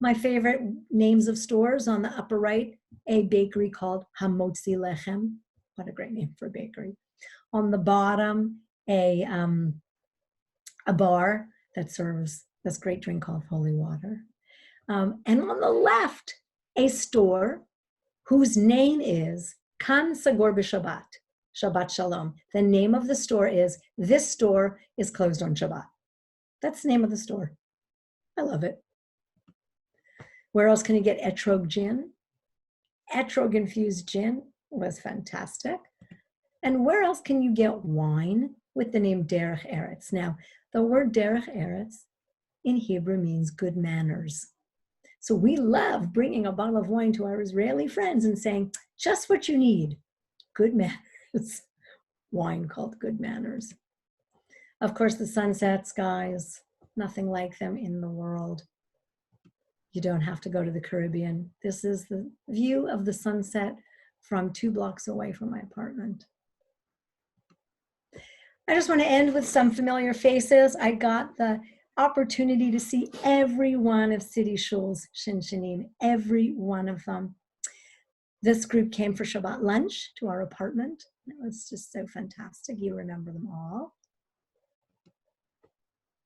My favorite names of stores on the upper right, a bakery called Hamotzi Lechem. What a great name for a bakery. On the bottom, a bar that serves this great drink called holy water. And on the left, a store whose name is Kan Sagor B'Shabbat, Shabbat Shalom. The name of the store is, this store is closed on Shabbat. That's the name of the store. I love it. Where else can you get etrog gin? Etrog infused gin was fantastic. And where else can you get wine with the name Derech Eretz? Now, the word Derech Eretz in Hebrew means good manners. So we love bringing a bottle of wine to our Israeli friends and saying, just what you need, good manners. Wine called good manners. Of course, the sunset skies, nothing like them in the world. You don't have to go to the Caribbean. This is the view of the sunset from 2 blocks away from my apartment. I just want to end with some familiar faces. I got the opportunity to see every one of City Shul's Shinshinim, every one of them. This group came for Shabbat lunch to our apartment. It was just so fantastic. You remember them all.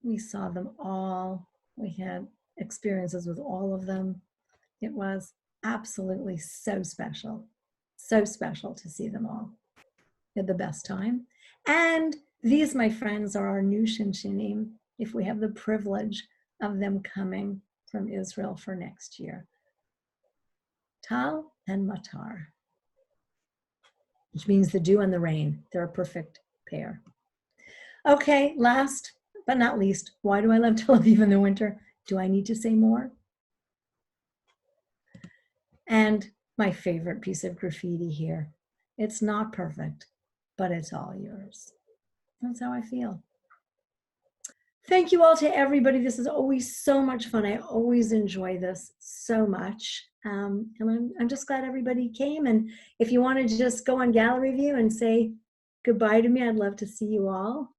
We saw them all. We had experiences with all of them. It was absolutely so special to see them all. We had the best time. And these, my friends, are our new Shinshinim, if we have the privilege of them coming from Israel for next year. Tal and Matar, which means the dew and the rain. They're a perfect pair. Okay, last but not least, why do I love Tel Aviv in the winter? Do I need to say more? And my favorite piece of graffiti here. It's not perfect, but it's all yours. That's how I feel. Thank you all to everybody. This is always so much fun. I always enjoy this so much. And I'm just glad everybody came. And if you want to just go on gallery view and say goodbye to me, I'd love to see you all.